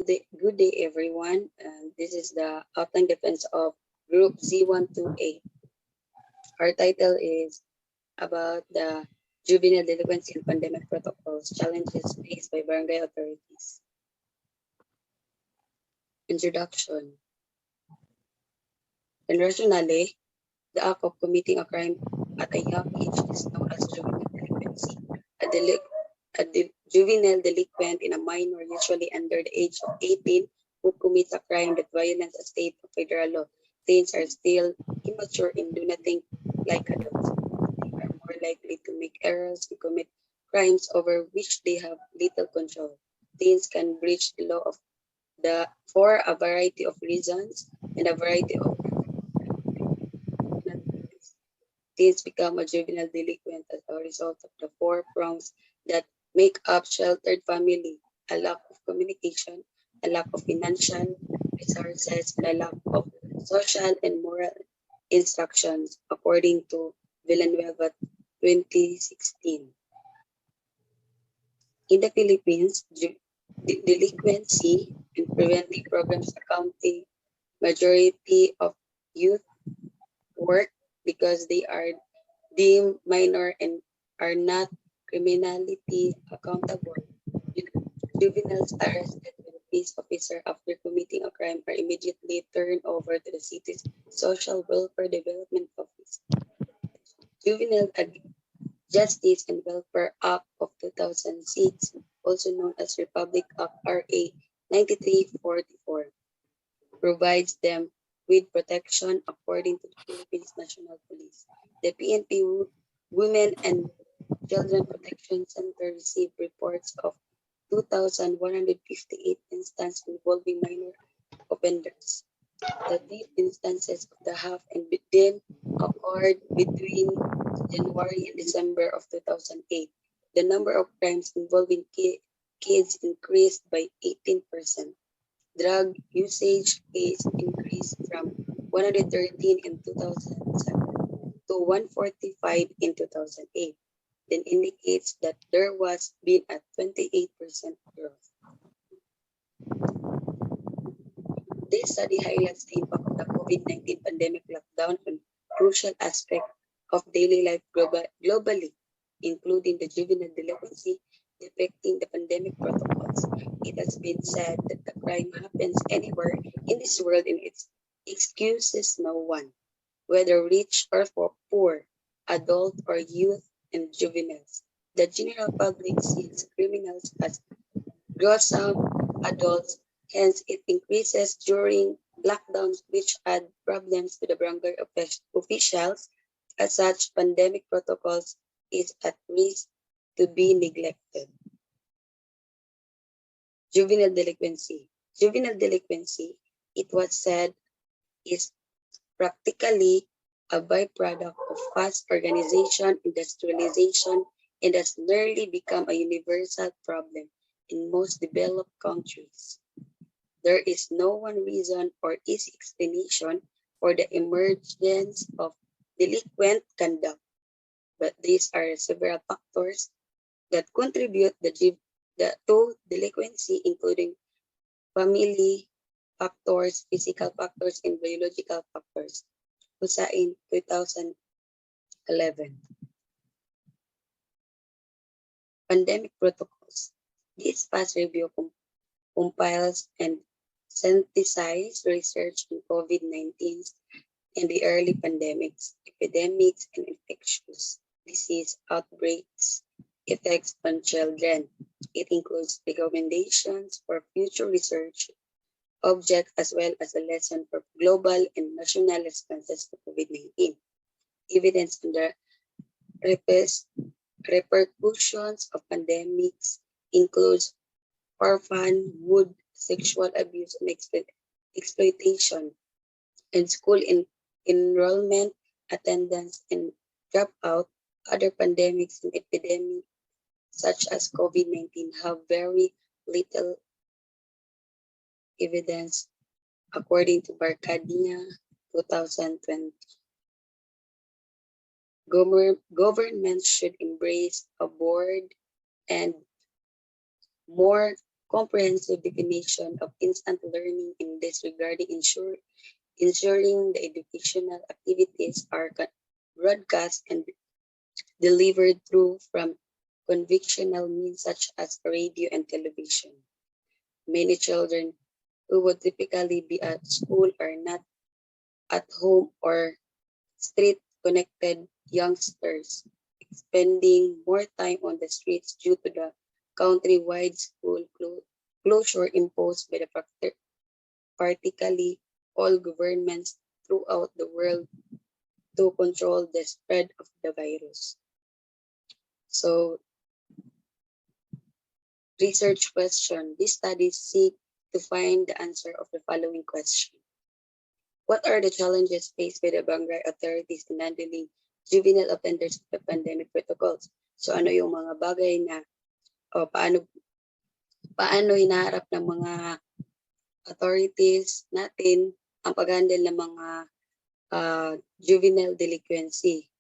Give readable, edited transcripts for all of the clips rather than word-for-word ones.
Good day, everyone. This is the Outline Defense of Group Z128. Our title is about the juvenile delinquency and pandemic protocols, challenges faced by barangay authorities. Introduction. Internationally, the act of committing a crime at a young age is known as juvenile delinquency. A juvenile delinquent in a minor, usually under the age of 18, who commits a crime that violates a state or federal law. Teens are still immature and do not think like adults. They are more likely to make errors and commit crimes over which they have little control. Teens can breach the law of the for a variety of reasons and a variety of teens become a juvenile delinquent as a result of the four prongs that make up sheltered family: a lack of communication, a lack of financial resources, and a lack of social and moral instructions, according to Villanueva 2016. In the Philippines, delinquency and preventive programs accounting majority of youth work because they are deemed minor and are not criminality accountable. Juveniles arrested by the peace officer after committing a crime are immediately turned over to the city's Social Welfare Development Office. Juvenile Justice and Welfare Act of 2006, also known as Republic Act RA 9344, provides them with protection according to the Philippines National Police. The PNP Women and Children Protection Center received reports of 2,158 instances involving minor offenders. The deep instances of the half and then occurred between January and December of 2008. The number of crimes involving kids increased by 18%. Drug usage case increased from 113 in 2007 to 145 in 2008, then indicates that there was been a 28% growth. This study highlights the impact of the COVID-19 pandemic lockdown on crucial aspects of daily life globally, including the juvenile delinquency affecting the pandemic protocols. It has been said that the crime happens anywhere in this world and it excuses no one, whether rich or poor, adult or youth and juveniles. The general public sees criminals as gruesome adults, hence it increases during lockdowns which add problems to the barangay officials. As such, pandemic protocols is at risk to be neglected. Juvenile delinquency. Juvenile delinquency, it was said, is practically a byproduct of fast urbanization, industrialization, and has nearly become a universal problem in most developed countries. There is no one reason or easy explanation for the emergence of delinquent conduct, but these are several factors that contribute to delinquency, including family factors, physical factors, and biological factors. Husain 2011. Pandemic protocols. This past review compiles and synthesizes research on COVID-19 and the early pandemics, epidemics, and infectious disease outbreaks effects on children. It includes recommendations for future research objects as well as a lesson for global and national responses to COVID-19. Evidence on the repercussions of pandemics includes orphanhood, sexual abuse and exploitation, and school enrollment, attendance, and dropout. Other pandemics and epidemics, such as COVID-19, have very little evidence, according to Barcadia 2020. Governments should embrace a broad and more comprehensive definition of instant learning in this regarding ensuring the educational activities are broadcast and delivered through from conventional means such as radio and television. Many children who would typically be at school are not at home or street connected youngsters spending more time on the streets due to the countrywide school closure imposed by the practically all governments throughout the world to control the spread of the virus. So, research question. These studies seek to find the answer of the following question. What are the challenges faced by the barangay authorities in handling juvenile offenders of the pandemic protocols? So ano yung mga bagay na paano hinaharap ng mga authorities natin ang pag-handle ng mga juvenile delinquency?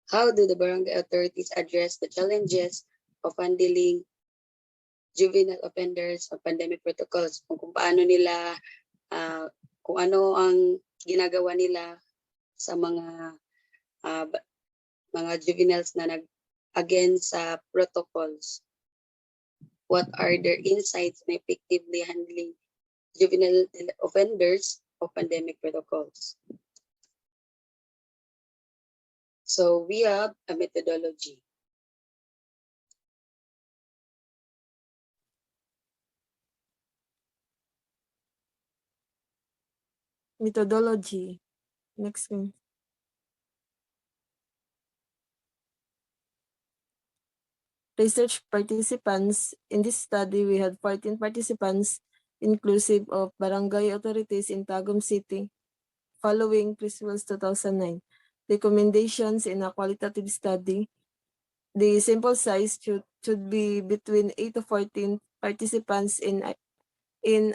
How do the barangay authorities address the challenges of handling juvenile offenders of pandemic protocols? Kung paano nila kung ano ang ginagawa nila sa mga juveniles na against sa protocols. What are their insights in effectively handling juvenile offenders of pandemic protocols? So we have a methodology. Methodology. Next one. Research participants. In this study, we had 14 participants, inclusive of barangay authorities in Tagum City, following Criswell's 2009. Recommendations in a qualitative study. The sample size should be between 8 to 14 participants in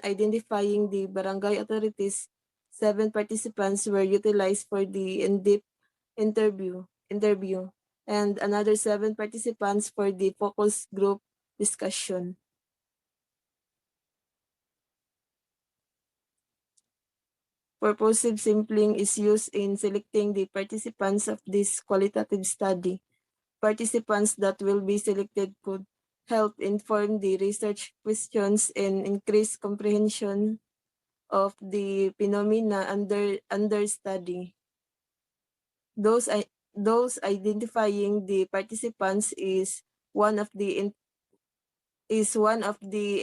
identifying the barangay authorities. 7 participants were utilized for the in-depth interview, and another 7 participants for the focus group discussion. Purposive sampling is used in selecting the participants of this qualitative study. Participants that will be selected could help inform the research questions and increase comprehension of the phenomena under study. Those identifying the participants is one of the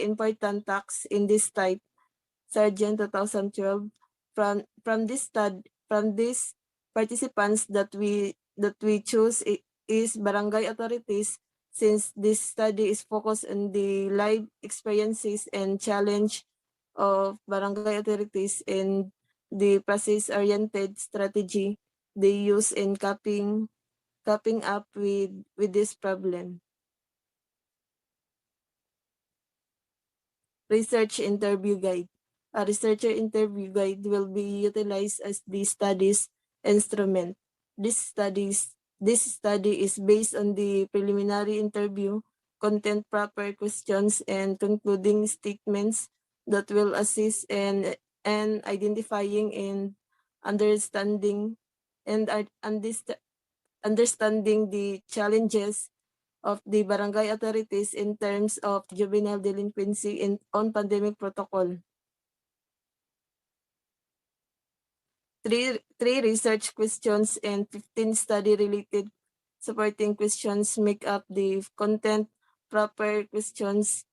important tasks in this type. Sargent 2012. From this participants that we choose is barangay authorities, since this study is focused on the live experiences and challenge of barangay authorities and the process-oriented strategy they use in coping up with this problem. Research interview guide. A researcher interview guide will be utilized as the study's instrument. This study is based on the preliminary interview, content proper questions, and concluding statements that will assist in identifying and understanding the challenges of the barangay authorities in terms of juvenile delinquency on pandemic protocol. Three research questions and 15 study-related supporting questions make up the content proper questions.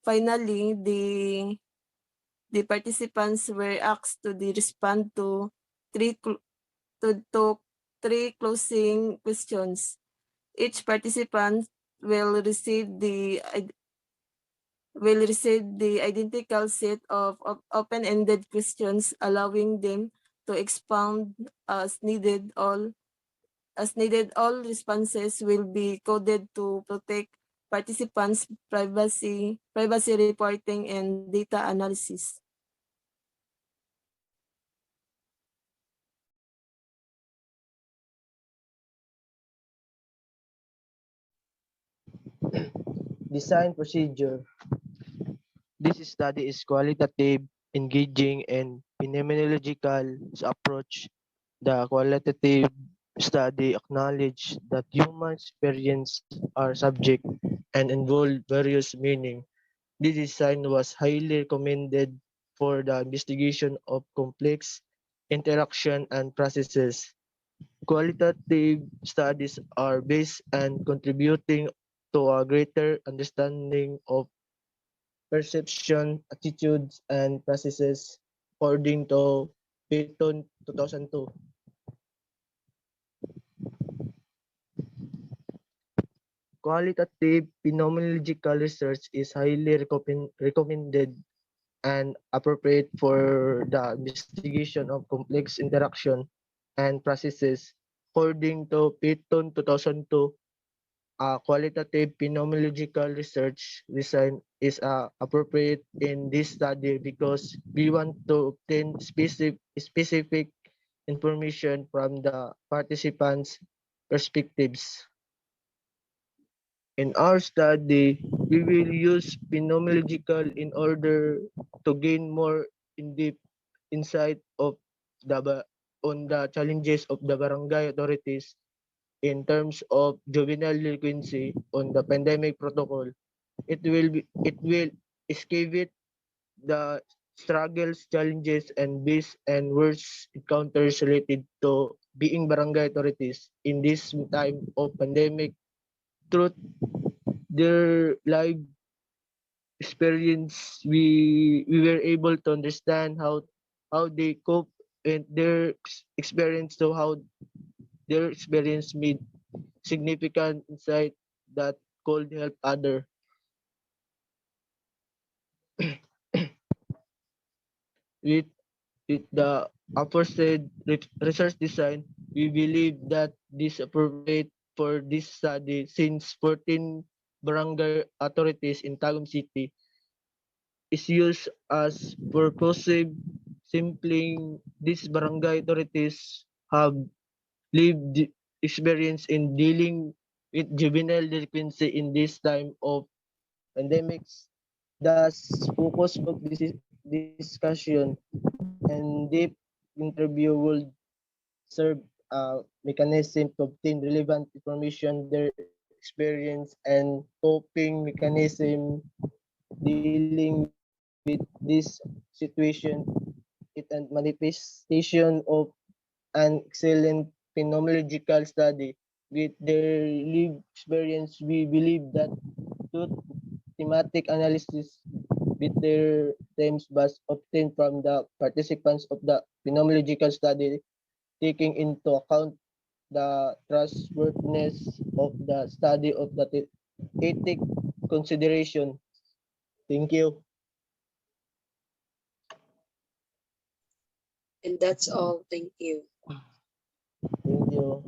Finally, the participants were asked to respond to three closing questions. Each participant will receive the identical set of open-ended questions, allowing them to expound as needed. All responses will be coded to protect participants' privacy reporting, and data analysis. Design procedure. This study is qualitative, engaging, and phenomenological approach. The qualitative study acknowledge that human experience are subject and involve various meaning. This design was highly recommended for the investigation of complex interaction and processes. Qualitative studies are based on contributing to a greater understanding of perception, attitudes, and processes according to Peyton 2002. Qualitative phenomenological research is highly recommended and appropriate for the investigation of complex interaction and processes. According to Peyton 2002, qualitative phenomenological research design is appropriate in this study because we want to obtain specific information from the participants' perspectives. In our study, we will use phenomenological in order to gain more in-depth insight of on the challenges of the barangay authorities in terms of juvenile delinquency on the pandemic protocol. It will excavate the struggles, challenges, and base and worst encounters related to being barangay authorities in this time of pandemic through their live experience. We were able to understand how they cope and their experience, so how their experience made significant insight that could help other. with with the aforesaid research design, we believe that this appropriate for this study since 14 barangay authorities in Tagum City is used as purposive sampling. These barangay authorities have lived experience in dealing with juvenile delinquency in this time of pandemics. Thus, focus of this discussion and deep interview will serve a mechanism to obtain relevant information, their experience, and coping mechanism dealing with this situation. It and manifestation of an excellent phenomenological study. With their lived experience, we believe that through thematic analysis with their themes was obtained from the participants of the phenomenological study, taking into account the trustworthiness of the study of the ethic consideration. Thank you. And that's all. Thank you. Thank you.